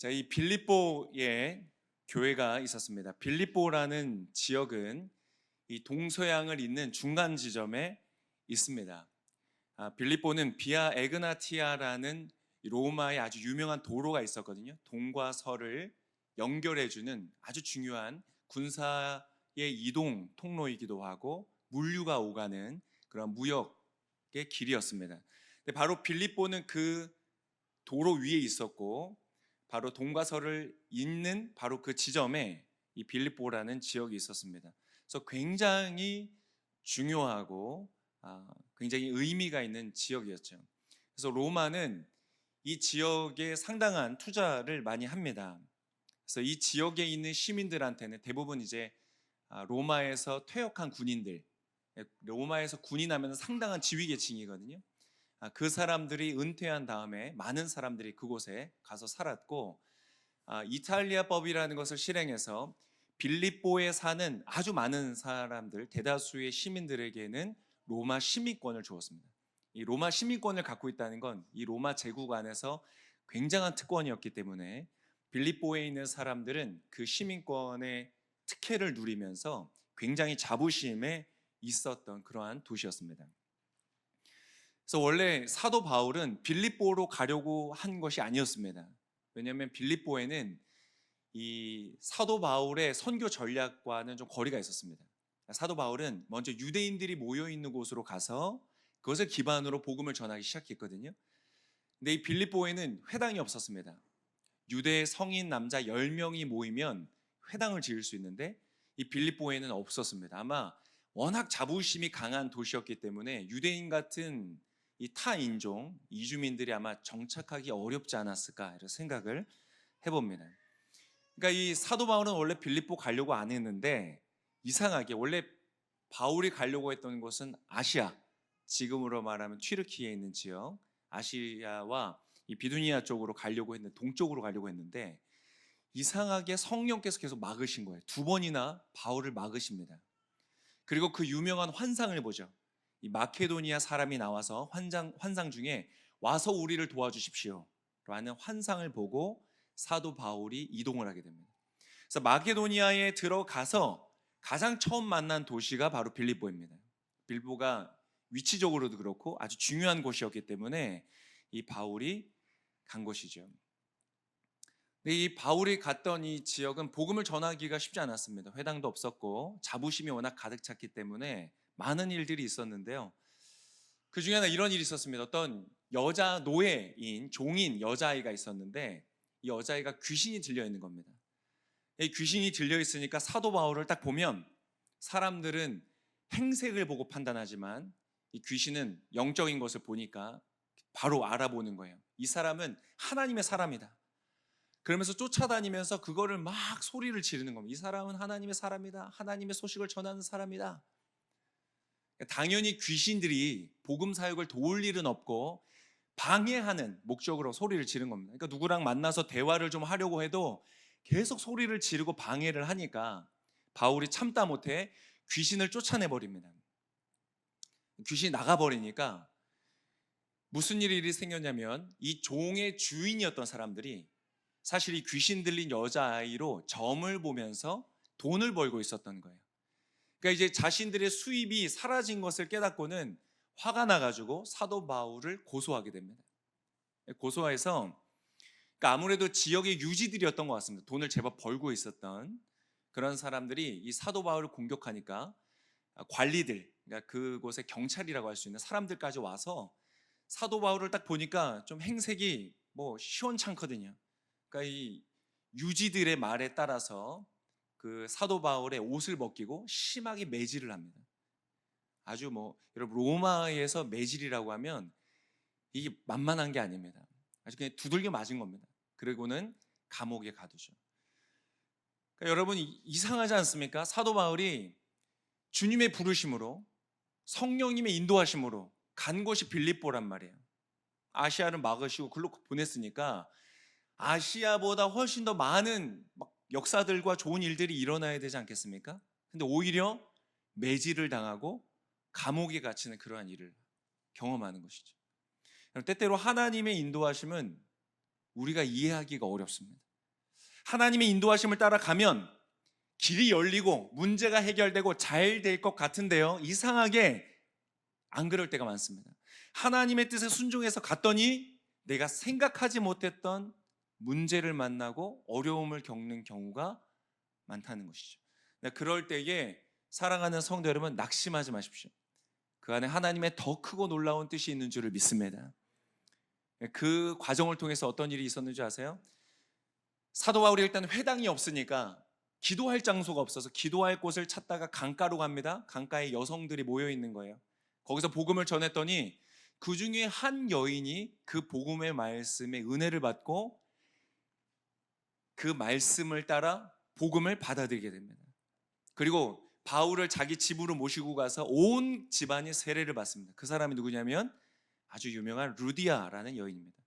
자, 이 빌립보에 교회가 있었습니다. 빌립보라는 지역은 이 동서양을 잇는 중간 지점에 있습니다. 빌립보는 비아 에그나티아라는 로마의 아주 유명한 도로가 있었거든요. 동과 서를 연결해주는 아주 중요한 군사의 이동 통로이기도 하고 물류가 오가는 그런 무역의 길이었습니다. 근데 바로 빌립보는 그 도로 위에 있었고 바로 동과 서를 잇는 바로 그 지점에 이 빌립보라는 지역이 있었습니다. 그래서 굉장히 중요하고 굉장히 의미가 있는 지역이었죠. 그래서 로마는 이 지역에 상당한 투자를 많이 합니다. 그래서 이 지역에 있는 시민들한테는 대부분 이제 로마에서 퇴역한 군인들, 로마에서 군인하면 상당한 지위 계층이거든요. 그 사람들이 은퇴한 다음에 많은 사람들이 그곳에 가서 살았고, 이탈리아법이라는 것을 실행해서 빌립보에 사는 아주 많은 사람들, 대다수의 시민들에게는 로마 시민권을 주었습니다. 이 로마 시민권을 갖고 있다는 건 이 로마 제국 안에서 굉장한 특권이었기 때문에 빌립보에 있는 사람들은 그 시민권의 특혜를 누리면서 굉장히 자부심에 있었던 그러한 도시였습니다. 그래서 원래 사도 바울은 빌립보로 가려고 한 것이 아니었습니다. 왜냐하면 빌립보에는 이 사도 바울의 선교 전략과는 좀 거리가 있었습니다. 사도 바울은 먼저 유대인들이 모여 있는 곳으로 가서 그것을 기반으로 복음을 전하기 시작했거든요. 근데 이 빌립보에는 회당이 없었습니다. 유대 성인 남자 10명이 모이면 회당을 지을 수 있는데 이 빌립보에는 없었습니다. 아마 워낙 자부심이 강한 도시였기 때문에 유대인 같은 이 타 인종, 이주민들이 아마 정착하기 어렵지 않았을까 이런 생각을 해봅니다. 그러니까 이 사도 바울은 원래 빌립보 가려고 안 했는데 이상하게 원래 바울이 가려고 했던 곳은 아시아, 지금으로 말하면 튀르키예에 있는 지역, 아시아와 이 비두니아 쪽으로 가려고 했는데 동쪽으로 가려고 했는데 이상하게 성령께서 계속 막으신 거예요. 2번이나 바울을 막으십니다. 그리고 그 유명한 환상을 보죠. 이 마케도니아 사람이 나와서 환상 중에 와서 우리를 도와주십시오 라는 환상을 보고 사도 바울이 이동을 하게 됩니다. 그래서 마케도니아에 들어가서 가장 처음 만난 도시가 바로 빌립보입니다. 빌립보가 위치적으로도 그렇고 아주 중요한 곳이었기 때문에 이 바울이 간 곳이죠. 근데 이 바울이 갔던 이 지역은 복음을 전하기가 쉽지 않았습니다. 회당도 없었고 자부심이 워낙 가득 찼기 때문에 많은 일들이 있었는데요. 그 중에 하나 이런 일이 있었습니다. 어떤 여자 노예인 종인 여자아이가 있었는데 이 여자아이가 귀신이 들려 있는 겁니다. 이 귀신이 들려 있으니까 사도 바울을 딱 보면 사람들은 행색을 보고 판단하지만 이 귀신은 영적인 것을 보니까 바로 알아보는 거예요. 이 사람은 하나님의 사람이다. 그러면서 쫓아다니면서 그거를 막 소리를 지르는 겁니다. 이 사람은 하나님의 사람이다. 하나님의 소식을 전하는 사람이다. 당연히 귀신들이 복음 사역을 도울 일은 없고 방해하는 목적으로 소리를 지른 겁니다. 그러니까 누구랑 만나서 대화를 좀 하려고 해도 계속 소리를 지르고 방해를 하니까 바울이 참다 못해 귀신을 쫓아내 버립니다. 귀신이 나가버리니까 무슨 일이 생겼냐면 이 종의 주인이었던 사람들이 사실 이 귀신 들린 여자아이로 점을 보면서 돈을 벌고 있었던 거예요. 그러니까 이제 자신들의 수입이 사라진 것을 깨닫고는 화가 나가지고 사도 바울을 고소하게 됩니다. 고소해서 그러니까 아무래도 지역의 유지들이었던 것 같습니다. 돈을 제법 벌고 있었던 그런 사람들이 이 사도 바울을 공격하니까 관리들, 그러니까 그곳의 경찰이라고 할 수 있는 사람들까지 와서 사도 바울을 딱 보니까 좀 행색이 뭐 시원찮거든요. 그러니까 이 유지들의 말에 따라서 그 사도 바울의 옷을 벗기고 심하게 매질을 합니다. 아주 뭐 여러분 로마에서 매질이라고 하면 이게 만만한 게 아닙니다. 아주 그냥 두들겨 맞은 겁니다. 그리고는 감옥에 가두죠. 그러니까 여러분 이상하지 않습니까? 사도 바울이 주님의 부르심으로 성령님의 인도하심으로 간 곳이 빌립보란 말이에요. 아시아를 막으시고 글로 보냈으니까 아시아보다 훨씬 더 많은 막 역사들과 좋은 일들이 일어나야 되지 않겠습니까? 근데 오히려 매질을 당하고 감옥에 갇히는 그러한 일을 경험하는 것이죠. 때때로 하나님의 인도하심은 우리가 이해하기가 어렵습니다. 하나님의 인도하심을 따라가면 길이 열리고 문제가 해결되고 잘 될 것 같은데요, 이상하게 안 그럴 때가 많습니다. 하나님의 뜻에 순종해서 갔더니 내가 생각하지 못했던 문제를 만나고 어려움을 겪는 경우가 많다는 것이죠. 그럴 때에 사랑하는 성도 여러분, 낙심하지 마십시오. 그 안에 하나님의 더 크고 놀라운 뜻이 있는 줄을 믿습니다. 그 과정을 통해서 어떤 일이 있었는지 아세요? 사도 바울이 일단 회당이 없으니까 기도할 장소가 없어서 기도할 곳을 찾다가 강가로 갑니다. 강가에 여성들이 모여 있는 거예요. 거기서 복음을 전했더니 그 중에 한 여인이 그 복음의 말씀에 은혜를 받고 그 말씀을 따라 복음을 받아들이게 됩니다. 그리고 바울을 자기 집으로 모시고 가서 온 집안이 세례를 받습니다. 그 사람이 누구냐면 아주 유명한 루디아라는 여인입니다.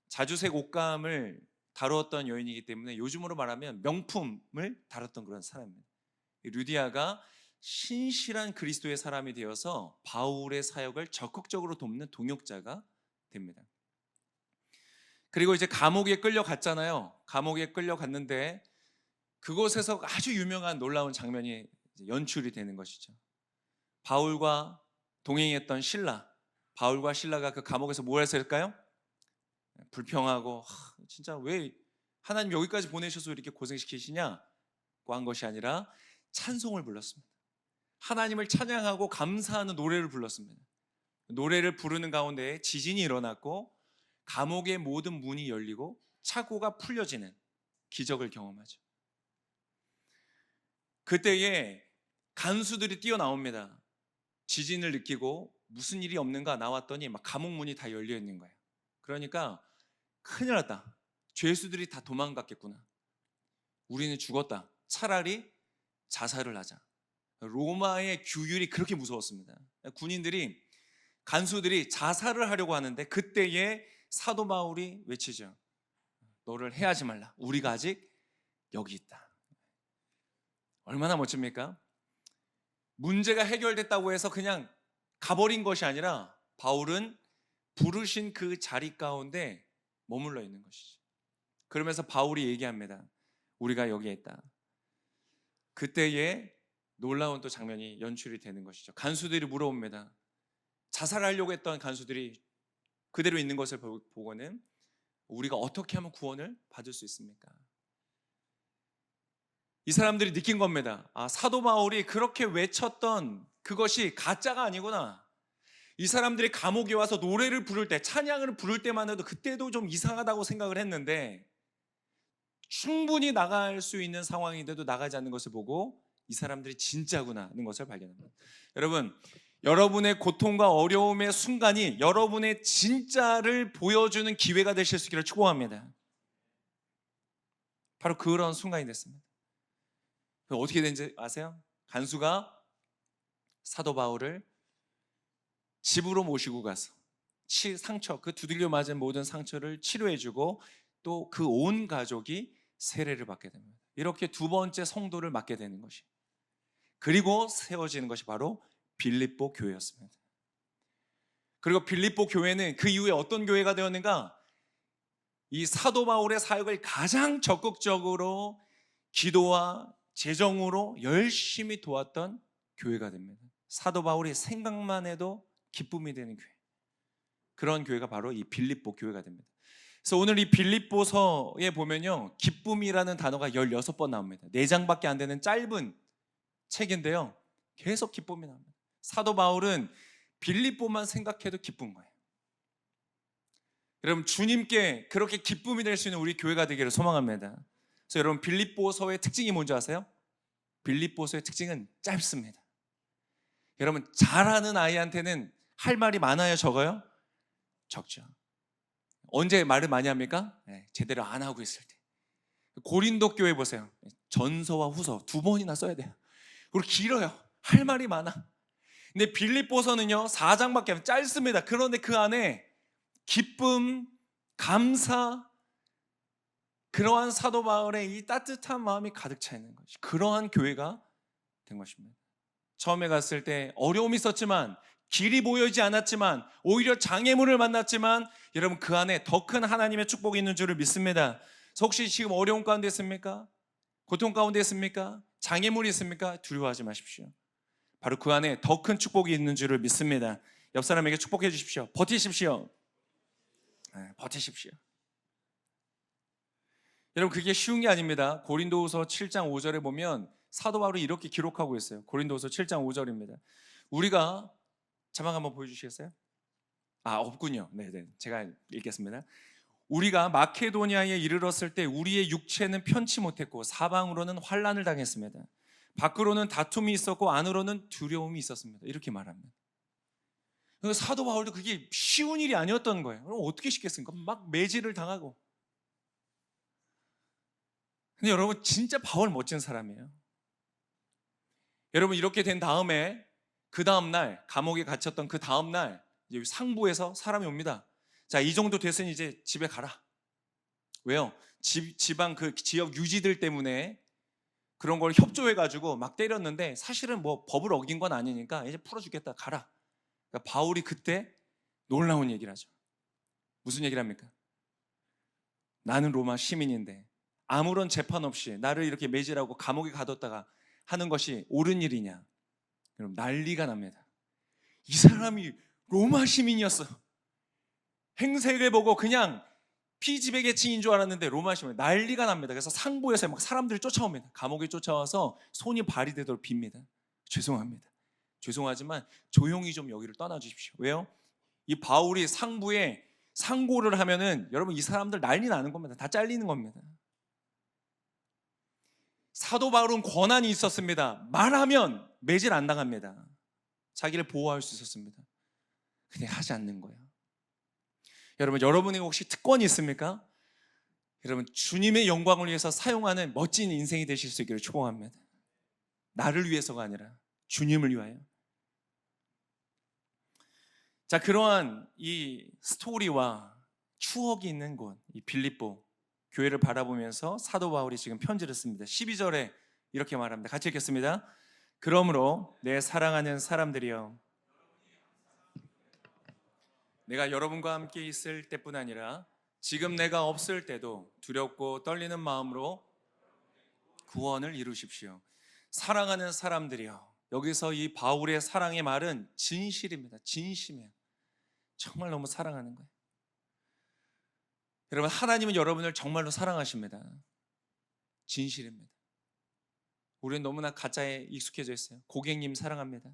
자주색 옷감을 다루었던 여인이기 때문에 요즘으로 말하면 명품을 다뤘던 그런 사람입니다. 루디아가 신실한 그리스도의 사람이 되어서 바울의 사역을 적극적으로 돕는 동역자가 됩니다. 그리고 이제 감옥에 끌려갔잖아요. 감옥에 끌려갔는데 그곳에서 아주 유명한 놀라운 장면이 연출이 되는 것이죠. 바울과 동행했던 신라, 바울과 신라가 그 감옥에서 뭘 했을까요? 불평하고 진짜 왜 하나님 여기까지 보내셔서 이렇게 고생시키시냐고 한 것이 아니라 찬송을 불렀습니다. 하나님을 찬양하고 감사하는 노래를 불렀습니다. 노래를 부르는 가운데 지진이 일어났고 감옥의 모든 문이 열리고 차고가 풀려지는 기적을 경험하죠. 그때에 간수들이 뛰어나옵니다. 지진을 느끼고 무슨 일이 없는가 나왔더니 막 감옥 문이 다 열려 있는 거예요. 그러니까 큰일 났다. 죄수들이 다 도망갔겠구나. 우리는 죽었다. 차라리 자살을 하자. 로마의 규율이 그렇게 무서웠습니다. 군인들이, 간수들이 자살을 하려고 하는데 그때에 사도 바울이 외치죠. 너를 해하지 말라. 우리가 아직 여기 있다. 얼마나 멋집니까? 문제가 해결됐다고 해서 그냥 가버린 것이 아니라 바울은 부르신 그 자리 가운데 머물러 있는 것이죠. 그러면서 바울이 얘기합니다. 우리가 여기에 있다. 그때에 놀라운 또 장면이 연출이 되는 것이죠. 간수들이 물어옵니다. 자살하려고 했던 간수들이 그대로 있는 것을 보고는 우리가 어떻게 하면 구원을 받을 수 있습니까? 이 사람들이 느낀 겁니다. 사도 바울이 그렇게 외쳤던 그것이 가짜가 아니구나. 이 사람들이 감옥에 와서 노래를 부를 때, 찬양을 부를 때만 해도 그때도 좀 이상하다고 생각을 했는데 충분히 나갈 수 있는 상황인데도 나가지 않는 것을 보고 이 사람들이 진짜구나 하는 것을 발견합니다. 여러분, 여러분의 고통과 어려움의 순간이 여러분의 진짜를 보여주는 기회가 되실 수 있기를 축복합니다. 바로 그런 순간이 됐습니다. 어떻게 된지 아세요? 간수가 사도 바울을 집으로 모시고 가서 상처, 그 두들겨 맞은 모든 상처를 치료해주고 또 그 온 가족이 세례를 받게 됩니다. 이렇게 두 번째 성도를 맡게 되는 것이, 그리고 세워지는 것이 바로 빌립보 교회였습니다. 그리고 빌립보 교회는 그 이후에 어떤 교회가 되었는가? 이 사도 바울의 사역을 가장 적극적으로 기도와 재정으로 열심히 도왔던 교회가 됩니다. 사도 바울이 생각만 해도 기쁨이 되는 교회, 그런 교회가 바로 이 빌립보 교회가 됩니다. 그래서 오늘 이 빌립보서에 보면요, 기쁨이라는 단어가 16번 나옵니다. 4장밖에 안 되는 짧은 책인데요, 계속 기쁨이 나옵니다. 사도 바울은 빌립보만 생각해도 기쁜 거예요. 여러분, 주님께 그렇게 기쁨이 될 수 있는 우리 교회가 되기를 소망합니다. 그래서 여러분, 빌립보서의 특징이 뭔지 아세요? 빌립보서의 특징은 짧습니다. 여러분, 잘하는 아이한테는 할 말이 많아요, 적어요? 적죠. 언제 말을 많이 합니까? 제대로 안 하고 있을 때. 고린도 교회 보세요. 전서와 후서 2번이나 써야 돼요. 그리고 길어요. 할 말이 많아. 근데 빌립보서는요, 4장밖에 안 짧습니다. 그런데 그 안에 기쁨, 감사, 그러한 사도 바울의 이 따뜻한 마음이 가득 차 있는 것이, 그러한 교회가 된 것입니다. 처음에 갔을 때 어려움이 있었지만, 길이 보이지 않았지만, 오히려 장애물을 만났지만, 여러분 그 안에 더 큰 하나님의 축복이 있는 줄을 믿습니다. 혹시 지금 어려운 가운데 있습니까? 고통 가운데 있습니까? 장애물이 있습니까? 두려워하지 마십시오. 바로 그 안에 더 큰 축복이 있는 줄을 믿습니다. 옆 사람에게 축복해 주십시오. 버티십시오. 버티십시오. 여러분, 그게 쉬운 게 아닙니다. 고린도후서 7장 5절에 보면 사도 바울이 이렇게 기록하고 있어요. 고린도후서 7장 5절입니다. 우리가 자막 한번 보여주시겠어요? 없군요. 네네, 제가 읽겠습니다. 우리가 마케도니아에 이르렀을 때 우리의 육체는 편치 못했고 사방으로는 환난을 당했습니다. 밖으로는 다툼이 있었고 안으로는 두려움이 있었습니다. 이렇게 말합니다. 사도 바울도 그게 쉬운 일이 아니었던 거예요. 그럼 어떻게 쉽겠습니까? 막 매질을 당하고. 근데 여러분, 진짜 바울 멋진 사람이에요. 여러분, 이렇게 된 다음에 그 다음날 감옥에 갇혔던 그 다음날 상부에서 사람이 옵니다. 자, 이 정도 됐으니 이제 집에 가라. 왜요? 지방 그 지역 유지들 때문에 그런 걸 협조해가지고 막 때렸는데 사실은 뭐 법을 어긴 건 아니니까 이제 풀어주겠다, 가라. 그러니까 바울이 그때 놀라운 얘기를 하죠. 무슨 얘기를 합니까? 나는 로마 시민인데 아무런 재판 없이 나를 이렇게 매질하고 감옥에 가뒀다가 하는 것이 옳은 일이냐? 그럼 난리가 납니다. 이 사람이 로마 시민이었어. 행색을 보고 그냥 피지배계층인 줄 알았는데 로마 시민. 난리가 납니다. 그래서 상부에서 막 사람들이 쫓아옵니다. 감옥에 쫓아와서 손이 발이 되도록 빕니다. 죄송합니다. 죄송하지만 조용히 좀 여기를 떠나주십시오. 왜요? 이 바울이 상부에 상고를 하면은 여러분, 이 사람들 난리 나는 겁니다. 다 잘리는 겁니다. 사도 바울은 권한이 있었습니다. 말하면 매질 안 당합니다. 자기를 보호할 수 있었습니다. 근데 하지 않는 거예요. 여러분에게 혹시 특권이 있습니까? 여러분, 주님의 영광을 위해서 사용하는 멋진 인생이 되실 수 있기를 축복합니다. 나를 위해서가 아니라 주님을 위하여. 자, 그러한 이 스토리와 추억이 있는 곳, 이 빌립보 교회를 바라보면서 사도 바울이 지금 편지를 씁니다. 12절에 이렇게 말합니다. 같이 읽겠습니다. 그러므로 내 사랑하는 사람들이여, 내가 여러분과 함께 있을 때뿐 아니라 지금 내가 없을 때도 두렵고 떨리는 마음으로 구원을 이루십시오. 사랑하는 사람들이여. 여기서 이 바울의 사랑의 말은 진실입니다. 진심이에요. 정말 너무 사랑하는 거예요. 여러분, 하나님은 여러분을 정말로 사랑하십니다. 진실입니다. 우리는 너무나 가짜에 익숙해져 있어요. 고객님 사랑합니다.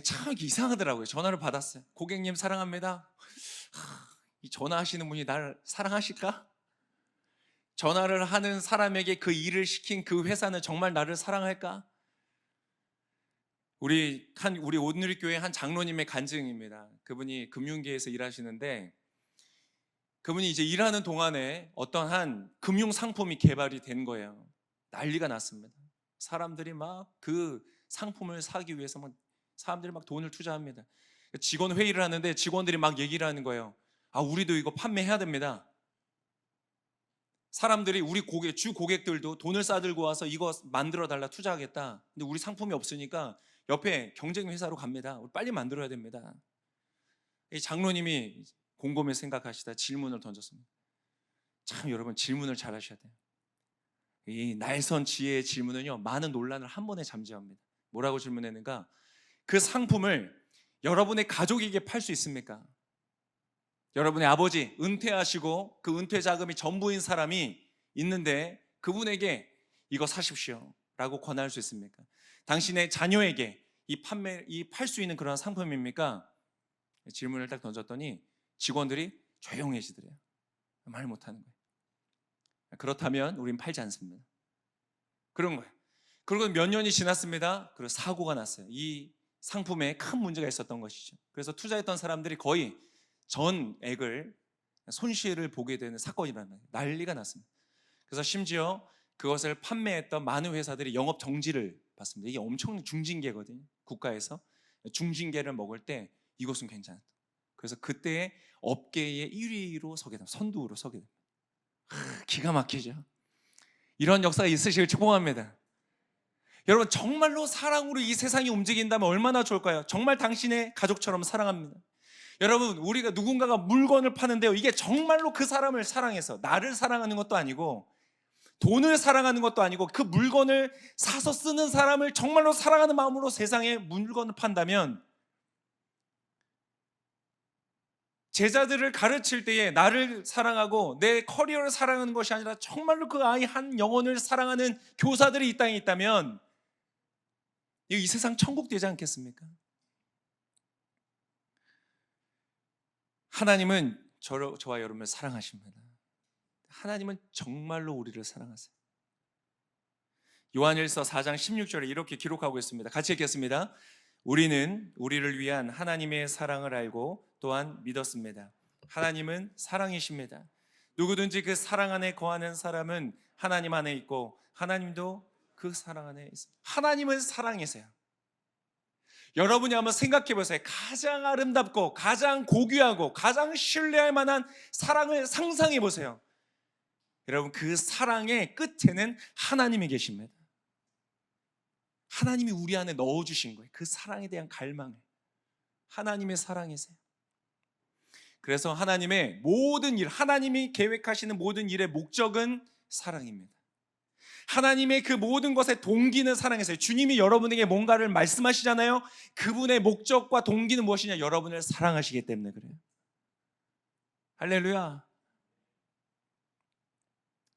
참 이상하더라고요. 전화를 받았어요. 고객님 사랑합니다. 이 전화하시는 분이 나를 사랑하실까? 전화를 하는 사람에게 그 일을 시킨 그 회사는 정말 나를 사랑할까? 우리 오늘교회 한 장로님의 간증입니다. 그분이 금융계에서 일하시는데 그분이 이제 일하는 동안에 어떤 한 금융 상품이 개발이 된 거예요. 난리가 났습니다. 사람들이 막 그 상품을 사기 위해서 사람들이 막 돈을 투자합니다. 직원 회의를 하는데 직원들이 막 얘기를 하는 거예요. 우리도 이거 판매해야 됩니다. 사람들이 우리 주 고객들도 돈을 싸들고 와서 이거 만들어 달라, 투자하겠다. 근데 우리 상품이 없으니까 옆에 경쟁 회사로 갑니다. 우리 빨리 만들어야 됩니다. 이 장로님이 곰곰이 생각하시다 질문을 던졌습니다. 참 여러분, 질문을 잘 하셔야 돼요. 이 날선 지혜의 질문은요, 많은 논란을 한 번에 잠재웁니다. 뭐라고 질문했는가? 그 상품을 여러분의 가족에게 팔 수 있습니까? 여러분의 아버지 은퇴하시고 그 은퇴 자금이 전부인 사람이 있는데 그분에게 이거 사십시오 라고 권할 수 있습니까? 당신의 자녀에게 팔 수 있는 그런 상품입니까? 질문을 딱 던졌더니 직원들이 조용해지더래요. 말 못하는 거예요. 그렇다면 우린 팔지 않습니다. 그런 거예요. 그리고 몇 년이 지났습니다. 그리고 사고가 났어요. 이 상품에 큰 문제가 있었던 것이죠. 그래서 투자했던 사람들이 거의 전액을 손실을 보게 되는 사건이라는 거예요. 난리가 났습니다. 그래서 심지어 그것을 판매했던 많은 회사들이 영업 정지를 받습니다. 이게 엄청 중징계거든요. 국가에서 중징계를 먹을 때 이것은 괜찮았다. 그래서 그때 업계의 1위로 서게 됩니다. 선두로 서게 됩니다. 기가 막히죠. 이런 역사가 있으시길 축복합니다. 여러분, 정말로 사랑으로 이 세상이 움직인다면 얼마나 좋을까요? 정말 당신의 가족처럼 사랑합니다. 여러분, 우리가 누군가가 물건을 파는데요, 이게 정말로 그 사람을 사랑해서 나를 사랑하는 것도 아니고 돈을 사랑하는 것도 아니고 그 물건을 사서 쓰는 사람을 정말로 사랑하는 마음으로 세상에 물건을 판다면, 제자들을 가르칠 때에 나를 사랑하고 내 커리어를 사랑하는 것이 아니라 정말로 그 아이 한 영혼을 사랑하는 교사들이 이 땅에 있다면 이 세상 천국 되지 않겠습니까? 하나님은 저와 여러분을 사랑하십니다. 하나님은 정말로 우리를 사랑하세요. 요한일서 4장 16절에 이렇게 기록하고 있습니다. 같이 읽겠습니다. 우리는 우리를 위한 하나님의 사랑을 알고 또한 믿었습니다. 하나님은 사랑이십니다. 누구든지 그 사랑 안에 거하는 사람은 하나님 안에 있고 하나님도 그 사랑 안에 있습니다. 하나님은 사랑이세요. 여러분이 한번 생각해 보세요. 가장 아름답고 가장 고귀하고 가장 신뢰할 만한 사랑을 상상해 보세요. 여러분, 그 사랑의 끝에는 하나님이 계십니다. 하나님이 우리 안에 넣어주신 거예요. 그 사랑에 대한 갈망을. 하나님의 사랑이세요. 그래서 하나님의 모든 일, 하나님이 계획하시는 모든 일의 목적은 사랑입니다. 하나님의 그 모든 것의 동기는 사랑이세요. 주님이 여러분에게 뭔가를 말씀하시잖아요. 그분의 목적과 동기는 무엇이냐? 여러분을 사랑하시기 때문에 그래요. 할렐루야.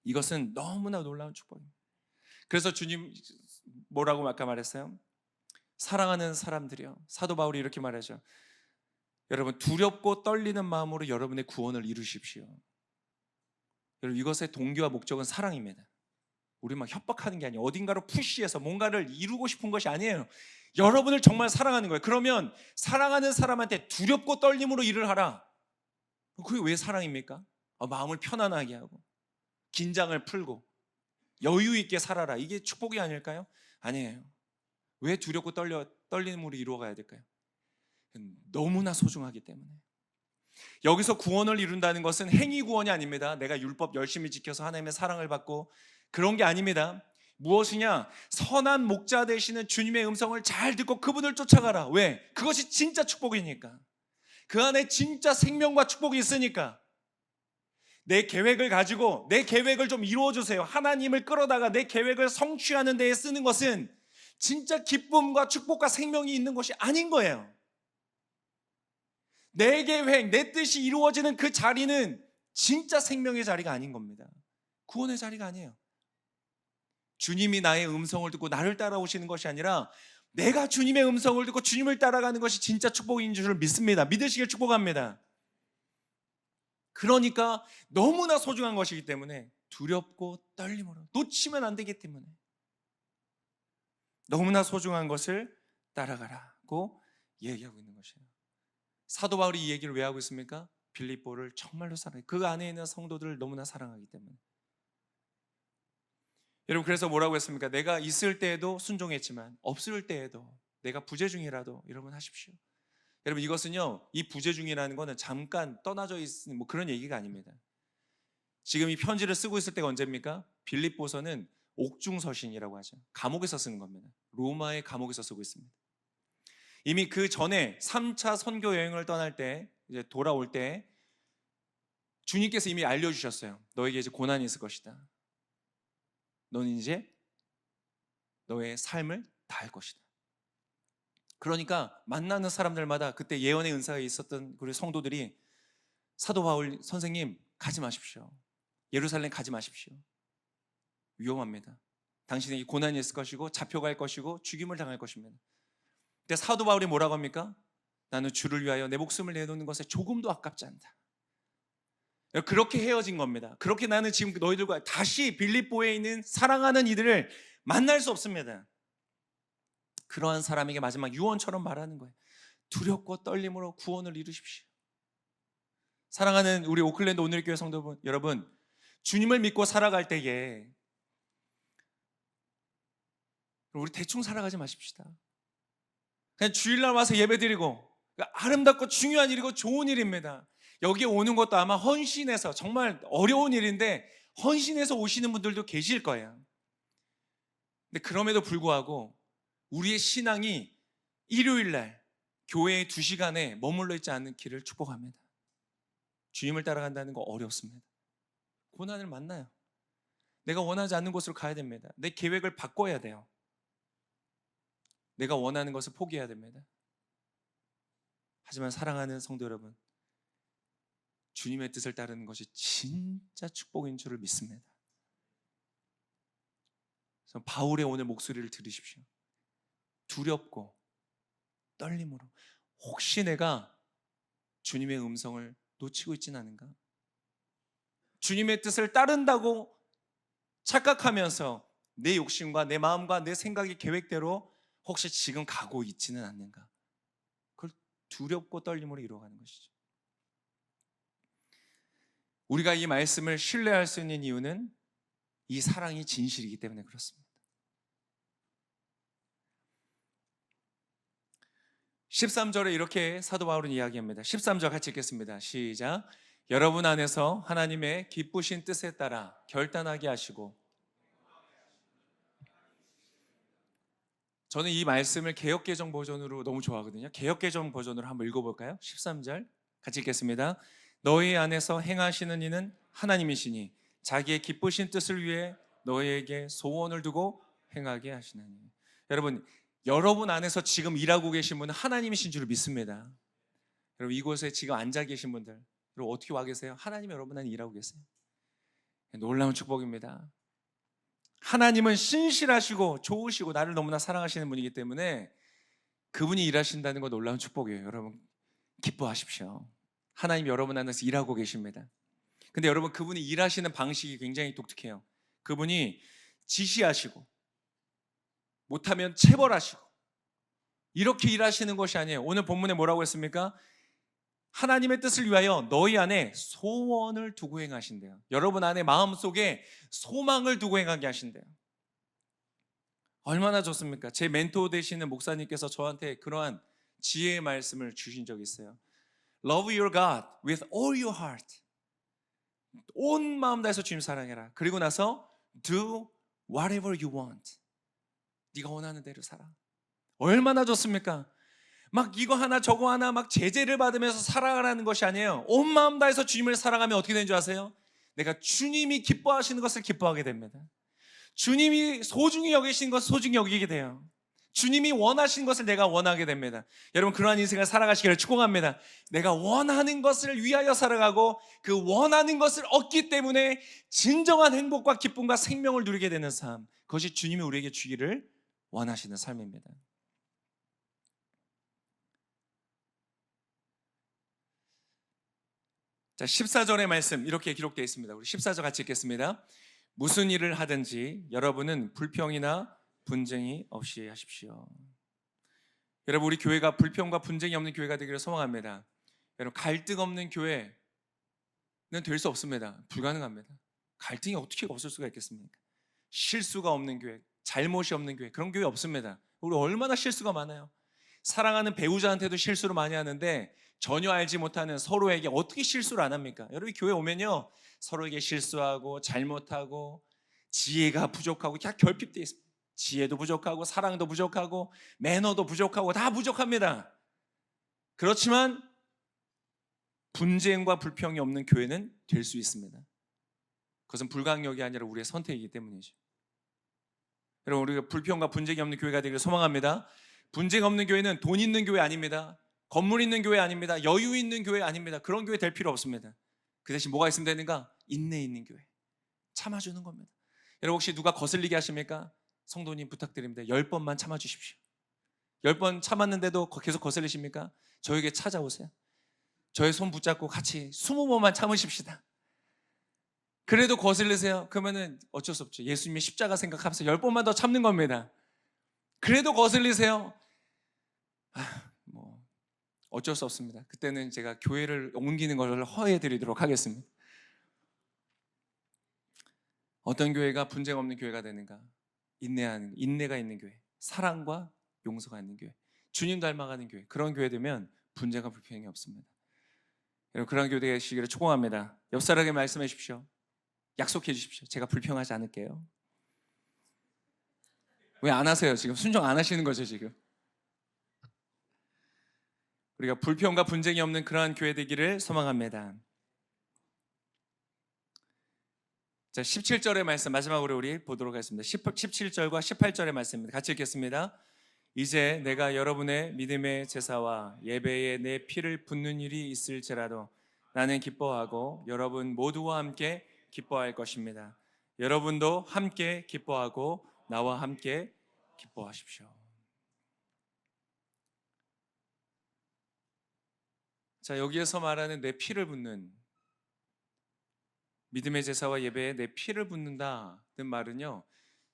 이것은 너무나 놀라운 축복입니다. 그래서 주님 뭐라고 아까 말했어요? 사랑하는 사람들이요, 사도 바울이 이렇게 말하죠. 여러분, 두렵고 떨리는 마음으로 여러분의 구원을 이루십시오. 여러분, 이것의 동기와 목적은 사랑입니다. 우리 막 협박하는 게 아니에요. 어딘가로 푸시해서 뭔가를 이루고 싶은 것이 아니에요. 여러분을 정말 사랑하는 거예요. 그러면 사랑하는 사람한테 두렵고 떨림으로 일을 하라. 그게 왜 사랑입니까? 마음을 편안하게 하고 긴장을 풀고 여유 있게 살아라. 이게 축복이 아닐까요? 아니에요. 왜 두렵고 떨림으로 이루어가야 될까요? 너무나 소중하기 때문에. 여기서 구원을 이룬다는 것은 행위 구원이 아닙니다. 내가 율법 열심히 지켜서 하나님의 사랑을 받고 그런 게 아닙니다. 무엇이냐? 선한 목자 되시는 주님의 음성을 잘 듣고 그분을 쫓아가라. 왜? 그것이 진짜 축복이니까. 그 안에 진짜 생명과 축복이 있으니까. 내 계획을 가지고 내 계획을 좀 이루어주세요. 하나님을 끌어다가 내 계획을 성취하는 데에 쓰는 것은 진짜 기쁨과 축복과 생명이 있는 것이 아닌 거예요. 내 계획, 내 뜻이 이루어지는 그 자리는 진짜 생명의 자리가 아닌 겁니다. 구원의 자리가 아니에요. 주님이 나의 음성을 듣고 나를 따라오시는 것이 아니라 내가 주님의 음성을 듣고 주님을 따라가는 것이 진짜 축복인 줄 믿습니다. 믿으시길 축복합니다. 그러니까 너무나 소중한 것이기 때문에 두렵고 떨림으로 놓치면 안 되기 때문에 너무나 소중한 것을 따라가라고 얘기하고 있는 것이에요. 사도 바울이 이 얘기를 왜 하고 있습니까? 빌립보를 정말로 사랑해요. 그 안에 있는 성도들을 너무나 사랑하기 때문에. 여러분, 그래서 뭐라고 했습니까? 내가 있을 때에도 순종했지만 없을 때에도 내가 부재 중이라도 여러분 하십시오. 여러분, 이것은요, 이 부재 중이라는 거는 잠깐 떠나져 있는 뭐 그런 얘기가 아닙니다. 지금 이 편지를 쓰고 있을 때가 언제입니까? 빌립보서는 옥중서신이라고 하죠. 감옥에서 쓰는 겁니다. 로마의 감옥에서 쓰고 있습니다. 이미 그 전에 3차 선교 여행을 떠날 때, 이제 돌아올 때 주님께서 이미 알려주셨어요. 너에게 이제 고난이 있을 것이다. 너는 이제 너의 삶을 다할 것이다. 그러니까 만나는 사람들마다 그때 예언의 은사가 있었던 우리 성도들이 사도 바울 선생님 가지 마십시오. 예루살렘 가지 마십시오. 위험합니다. 당신에게 고난이 있을 것이고 잡혀갈 것이고 죽임을 당할 것입니다. 근데 사도 바울이 뭐라고 합니까? 나는 주를 위하여 내 목숨을 내놓는 것에 조금도 아깝지 않다. 그렇게 헤어진 겁니다. 그렇게 나는 지금 너희들과 다시 빌립보에 있는 사랑하는 이들을 만날 수 없습니다. 그러한 사람에게 마지막 유언처럼 말하는 거예요. 두렵고 떨림으로 구원을 이루십시오. 사랑하는 우리 오클랜드 오늘교회 성도 여러분, 주님을 믿고 살아갈 때에 우리 대충 살아가지 마십시다. 그냥 주일날 와서 예배드리고, 아름답고 중요한 일이고 좋은 일입니다. 여기에 오는 것도 아마 헌신해서, 정말 어려운 일인데 헌신해서 오시는 분들도 계실 거예요. 근데 그럼에도 불구하고 우리의 신앙이 일요일날 교회에 2시간에 머물러 있지 않기를 축복합니다. 주님을 따라간다는 거 어렵습니다. 고난을 만나요. 내가 원하지 않는 곳으로 가야 됩니다. 내 계획을 바꿔야 돼요. 내가 원하는 것을 포기해야 됩니다. 하지만 사랑하는 성도 여러분, 주님의 뜻을 따르는 것이 진짜 축복인 줄을 믿습니다. 그래서 바울의 오늘 목소리를 들으십시오. 두렵고 떨림으로 혹시 내가 주님의 음성을 놓치고 있지는 않은가? 주님의 뜻을 따른다고 착각하면서 내 욕심과 내 마음과 내 생각의 계획대로 혹시 지금 가고 있지는 않는가? 그걸 두렵고 떨림으로 이루어가는 것이죠. 우리가 이 말씀을 신뢰할 수 있는 이유는 이 사랑이 진실이기 때문에 그렇습니다. 13절에 이렇게 사도 바울은 이야기합니다. 13절 같이 읽겠습니다. 시작. 여러분 안에서 하나님의 기쁘신 뜻에 따라 결단하게 하시고. 저는 이 말씀을 개역개정 버전으로 너무 좋아하거든요. 개역개정 버전으로 한번 읽어볼까요? 13절 같이 읽겠습니다. 너희 안에서 행하시는 이는 하나님이시니 자기의 기쁘신 뜻을 위해 너희에게 소원을 두고 행하게 하시나니. 여러분 안에서 지금 일하고 계신 분은 하나님이신 줄 믿습니다. 여러분 이곳에 지금 앉아 계신 분들, 여러분 어떻게 와 계세요? 하나님이 여러분 안에 일하고 계세요. 놀라운 축복입니다. 하나님은 신실하시고 좋으시고 나를 너무나 사랑하시는 분이기 때문에 그분이 일하신다는 건 놀라운 축복이에요. 여러분 기뻐하십시오. 하나님 여러분 안에서 일하고 계십니다. 근데 여러분 그분이 일하시는 방식이 굉장히 독특해요. 그분이 지시하시고 못하면 체벌하시고 이렇게 일하시는 것이 아니에요. 오늘 본문에 뭐라고 했습니까? 하나님의 뜻을 위하여 너희 안에 소원을 두고 행하신대요. 여러분 안에 마음속에 소망을 두고 행하게 하신대요. 얼마나 좋습니까? 제 멘토 되시는 목사님께서 저한테 그러한 지혜의 말씀을 주신 적이 있어요. Love your God with all your heart. 온 마음 다해서 주님 사랑해라. 그리고 나서 do whatever you want. 네가 원하는 대로 살아. 얼마나 좋습니까? 막 이거 하나 저거 하나 막 제재를 받으면서 살아가라는 것이 아니에요. 온 마음 다해서 주님을 사랑하면 어떻게 되는 줄 아세요? 내가 주님이 기뻐하시는 것을 기뻐하게 됩니다. 주님이 소중히 여기신 것을 소중히 여기게 돼요. 주님이 원하신 것을 내가 원하게 됩니다. 여러분 그러한 인생을 살아가시기를 축복합니다. 내가 원하는 것을 위하여 살아가고 그 원하는 것을 얻기 때문에 진정한 행복과 기쁨과 생명을 누리게 되는 삶, 그것이 주님이 우리에게 주기를 원하시는 삶입니다. 자, 14절의 말씀 이렇게 기록되어 있습니다. 우리 14절 같이 읽겠습니다. 무슨 일을 하든지 여러분은 불평이나 분쟁이 없이 하십시오. 여러분 우리 교회가 불평과 분쟁이 없는 교회가 되기를 소망합니다. 여러분 갈등 없는 교회는 될 수 없습니다. 불가능합니다. 갈등이 어떻게 없을 수가 있겠습니까? 실수가 없는 교회, 잘못이 없는 교회, 그런 교회 없습니다. 우리 얼마나 실수가 많아요. 사랑하는 배우자한테도 실수를 많이 하는데 전혀 알지 못하는 서로에게 어떻게 실수를 안 합니까? 여러분 교회 오면요 서로에게 실수하고 잘못하고 지혜가 부족하고 다 결핍되어 있습니다. 지혜도 부족하고 사랑도 부족하고 매너도 부족하고 다 부족합니다. 그렇지만 분쟁과 불평이 없는 교회는 될 수 있습니다. 그것은 불강력이 아니라 우리의 선택이기 때문이죠. 여러분 우리가 불평과 분쟁이 없는 교회가 되기를 소망합니다. 분쟁 없는 교회는 돈 있는 교회 아닙니다. 건물 있는 교회 아닙니다. 여유 있는 교회 아닙니다. 그런 교회 될 필요 없습니다. 그 대신 뭐가 있으면 되는가? 인내 있는 교회, 참아주는 겁니다. 여러분 혹시 누가 거슬리게 하십니까? 성도님 부탁드립니다. 10번만 참아주십시오. 10번 참았는데도 계속 거슬리십니까? 저에게 찾아오세요. 저의 손 붙잡고 같이 20번만 참으십시다. 그래도 거슬리세요? 그러면은 어쩔 수 없죠. 예수님의 십자가 생각하면서 10번만 더 참는 겁니다. 그래도 거슬리세요? 어쩔 수 없습니다. 그때는 제가 교회를 옮기는 걸 허해해 드리도록 하겠습니다. 어떤 교회가 분쟁 없는 교회가 되는가? 인내가 있는 교회, 사랑과 용서가 있는 교회, 주님 닮아가는 교회, 그런 교회 되면 분쟁과 불평이 없습니다. 여러분 그런 교회 되시기를 축복합니다. 옆 사람에게 말씀해 주십시오. 약속해 주십시오. 제가 불평하지 않을게요. 왜 안 하세요? 지금 순종 안 하시는 거죠 지금? 우리가 불평과 분쟁이 없는 그러한 교회 되기를 소망합니다. 자, 17절의 말씀 마지막으로 우리 보도록 하겠습니다. 17절과 18절의 말씀입니다. 같이 읽겠습니다. 이제 내가 여러분의 믿음의 제사와 예배에 내 피를 붓는 일이 있을지라도 나는 기뻐하고 여러분 모두와 함께 기뻐할 것입니다. 여러분도 함께 기뻐하고 나와 함께 기뻐하십시오. 자, 여기에서 말하는 내 피를 붓는, 믿음의 제사와 예배에 내 피를 붓는다는 말은요,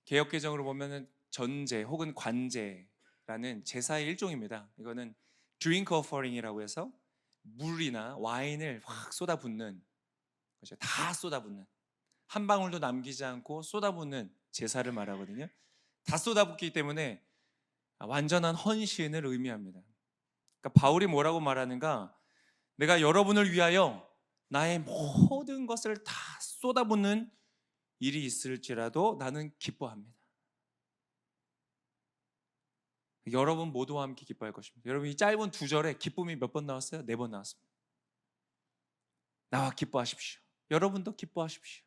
개역개정으로 보면은 전제 혹은 관제라는 제사의 일종입니다. 이거는 drink offering이라고 해서 물이나 와인을 확 쏟아붓는 거죠. 다 쏟아붓는, 한 방울도 남기지 않고 쏟아붓는 제사를 말하거든요. 다 쏟아붓기 때문에 완전한 헌신을 의미합니다. 그러니까 바울이 뭐라고 말하는가? 내가 여러분을 위하여 나의 모든 것을 다 쏟아붓는 일이 있을지라도 나는 기뻐합니다. 여러분 모두와 함께 기뻐할 것입니다. 여러분, 이 짧은 두 절에 기쁨이 몇 번 나왔어요? 4번 나왔습니다. 나와 기뻐하십시오. 여러분도 기뻐하십시오.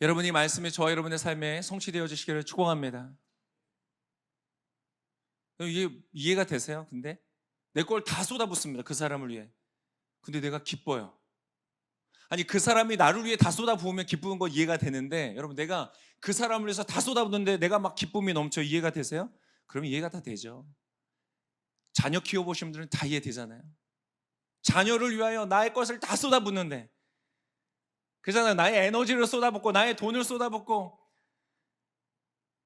여러분이 말씀이 저와 여러분의 삶에 성취되어 주시기를 축원합니다. 이게 이해가 되세요? 근데 내 걸 다 쏟아붓습니다. 그 사람을 위해. 근데 내가 기뻐요. 아니, 그 사람이 나를 위해 다 쏟아부으면 기쁘는 거 이해가 되는데, 여러분, 내가 그 사람을 위해서 다 쏟아붓는데 내가 막 기쁨이 넘쳐. 이해가 되세요? 그러면 이해가 다 되죠. 자녀 키워보신 분들은 다 이해되잖아요. 자녀를 위하여 나의 것을 다 쏟아붓는데, 그잖아요. 나의 에너지를 쏟아붓고 나의 돈을 쏟아붓고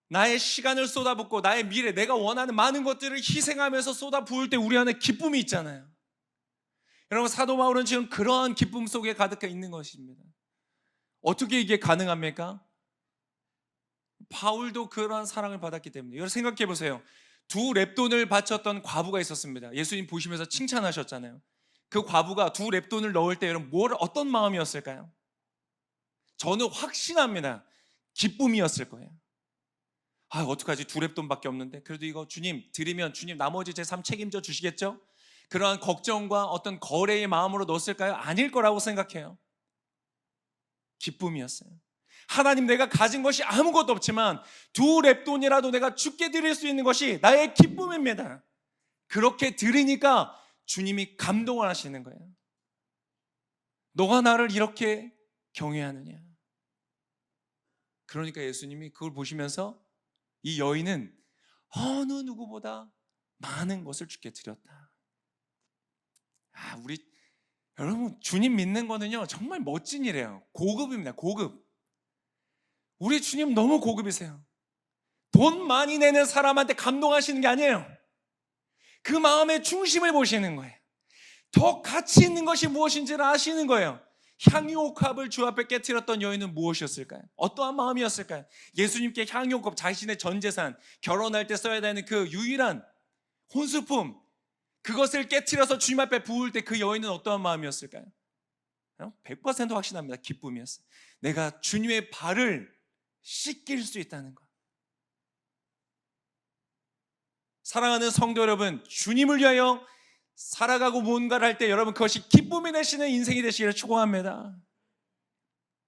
나의 시간을 쏟아붓고 나의 미래, 내가 원하는 많은 것들을 희생하면서 쏟아부을 때 우리 안에 기쁨이 있잖아요. 여러분, 사도 바울은 지금 그러한 기쁨 속에 가득해 있는 것입니다. 어떻게 이게 가능합니까? 바울도 그러한 사랑을 받았기 때문에. 여러분, 생각해 보세요. 2렙돈을 바쳤던 과부가 있었습니다. 예수님 보시면서 칭찬하셨잖아요. 그 과부가 2렙돈을 넣을 때 여러분, 어떤 마음이었을까요? 저는 확신합니다. 기쁨이었을 거예요. 아, 어떡하지? 2렙돈밖에 없는데. 그래도 이거 주님 드리면 주님 나머지 제 삶 책임져 주시겠죠? 그러한 걱정과 어떤 거래의 마음으로 넣었을까요? 아닐 거라고 생각해요. 기쁨이었어요. 하나님, 내가 가진 것이 아무것도 없지만 2렙돈이라도 내가 주께 드릴 수 있는 것이 나의 기쁨입니다. 그렇게 드리니까 주님이 감동을 하시는 거예요. 너가 나를 이렇게 경외하느냐. 그러니까 예수님이 그걸 보시면서 이 여인은 어느 누구보다 많은 것을 주께 드렸다. 우리 여러분, 주님 믿는 거는요 정말 멋진 일이에요. 고급입니다. 고급. 우리 주님 너무 고급이세요. 돈 많이 내는 사람한테 감동하시는 게 아니에요. 그 마음의 중심을 보시는 거예요. 더 가치 있는 것이 무엇인지를 아시는 거예요. 향유옥합을 주 앞에 깨트렸던 여인은 무엇이었을까요? 어떠한 마음이었을까요? 예수님께 향유옥합, 자신의 전 재산, 결혼할 때 써야 되는 그 유일한 혼수품, 그것을 깨트려서 주님 앞에 부을 때 그 여인은 어떠한 마음이었을까요? 100% 확신합니다. 기쁨이었어요. 내가 주님의 발을 씻길 수 있다는 것. 사랑하는 성도 여러분, 주님을 위하여 살아가고 뭔가를 할 때 여러분, 그것이 기쁨이 되시는 인생이 되시기를 축원합니다.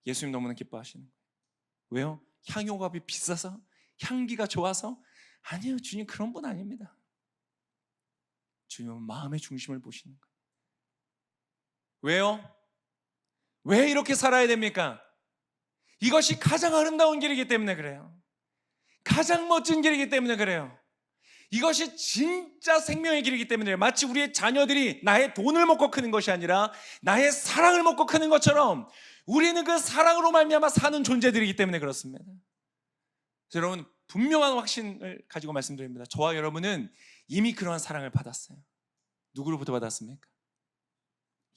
예수님 너무나 기뻐하시는 거예요. 왜요? 향유값이 비싸서? 향기가 좋아서? 아니요, 주님 그런 분 아닙니다. 주님은 마음의 중심을 보시는 거예요. 왜요? 왜 이렇게 살아야 됩니까? 이것이 가장 아름다운 길이기 때문에 그래요. 가장 멋진 길이기 때문에 그래요. 이것이 진짜 생명의 길이기 때문에 그래요. 마치 우리의 자녀들이 나의 돈을 먹고 크는 것이 아니라 나의 사랑을 먹고 크는 것처럼 우리는 그 사랑으로 말미암아 사는 존재들이기 때문에 그렇습니다. 그래서 여러분, 분명한 확신을 가지고 말씀드립니다. 저와 여러분은 이미 그러한 사랑을 받았어요. 누구로부터 받았습니까?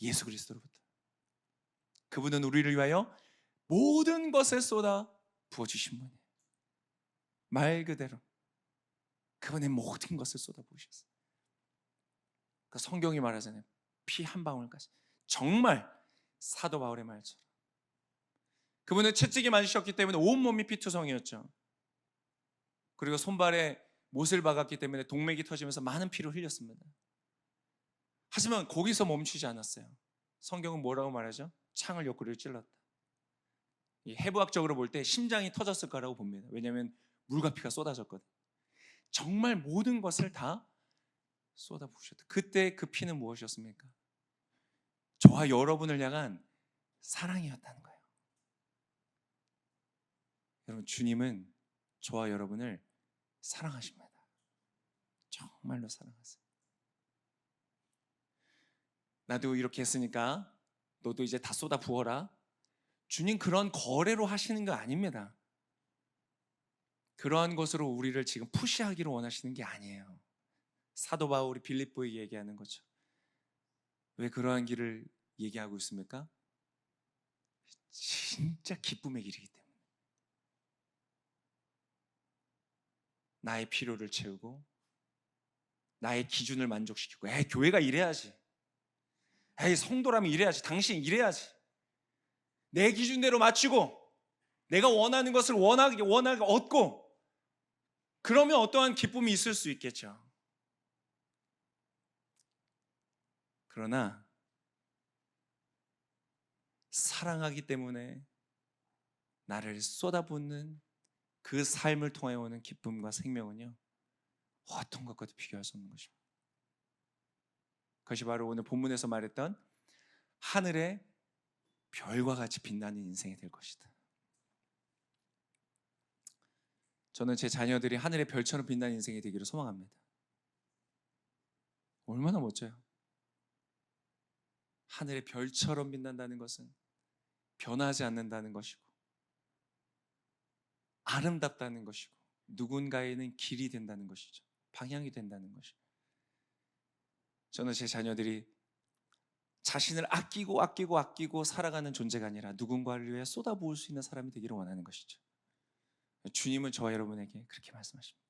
예수 그리스도로부터. 그분은 우리를 위하여 모든 것을 쏟아 부어주신 분이에요. 말 그대로 그분의 모든 것을 쏟아 부으셨어요. 그 성경이 말하잖아요. 피 한 방울까지. 정말 사도 바울의 말처럼. 그분은 채찍이 맞으셨기 때문에 온몸이 피투성이었죠. 그리고 손발에 못을 박았기 때문에 동맥이 터지면서 많은 피를 흘렸습니다. 하지만 거기서 멈추지 않았어요. 성경은 뭐라고 말하죠? 창을 옆구리를 찔렀다. 해부학적으로 볼 때 심장이 터졌을 거라고 봅니다. 왜냐하면 물과 피가 쏟아졌거든요. 정말 모든 것을 다 쏟아부으셨다. 그때 그 피는 무엇이었습니까? 저와 여러분을 향한 사랑이었다는 거예요. 여러분, 주님은 저와 여러분을 사랑하십니다. 정말로 사랑하세요. 나도 이렇게 했으니까 너도 이제 다 쏟아 부어라. 주님 그런 거래로 하시는 거 아닙니다. 그러한 것으로 우리를 지금 푸시하기를 원하시는 게 아니에요. 사도 바울이 빌립보에 얘기하는 거죠. 왜 그러한 길을 얘기하고 있습니까? 진짜 기쁨의 길이기 때문에. 나의 필요를 채우고 나의 기준을 만족시키고, 교회가 이래야지, 성도라면 이래야지, 당신 이래야지, 내 기준대로 맞추고 내가 원하는 것을 원하게 얻고, 그러면 어떠한 기쁨이 있을 수 있겠죠. 그러나 사랑하기 때문에 나를 쏟아붓는 그 삶을 통해 오는 기쁨과 생명은요, 어떤 것과도 비교할 수 없는 것입니다. 그것이 바로 오늘 본문에서 말했던 하늘의 별과 같이 빛나는 인생이 될 것이다. 저는 제 자녀들이 하늘의 별처럼 빛나는 인생이 되기를 소망합니다. 얼마나 멋져요. 하늘의 별처럼 빛난다는 것은 변하지 않는다는 것이고, 아름답다는 것이고, 누군가에는 길이 된다는 것이죠. 방향이 된다는 것이죠. 저는 제 자녀들이 자신을 아끼고 살아가는 존재가 아니라 누군가를 위해 쏟아부을 수 있는 사람이 되기를 원하는 것이죠. 주님은 저와 여러분에게 그렇게 말씀하십니다.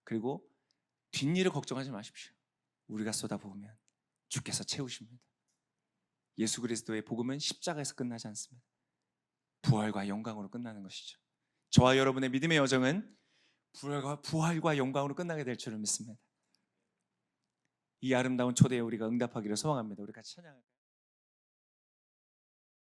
그리고 뒷일을 걱정하지 마십시오. 우리가 쏟아부으면 주께서 채우십니다. 예수 그리스도의 복음은 십자가에서 끝나지 않습니다. 부활과 영광으로 끝나는 것이죠. 저와 여러분의 믿음의 여정은 부활과 영광으로 끝나게 될 줄을 믿습니다. 이 아름다운 초대에 우리가 응답하기를 소망합니다. 우리 같이 찬양할까요?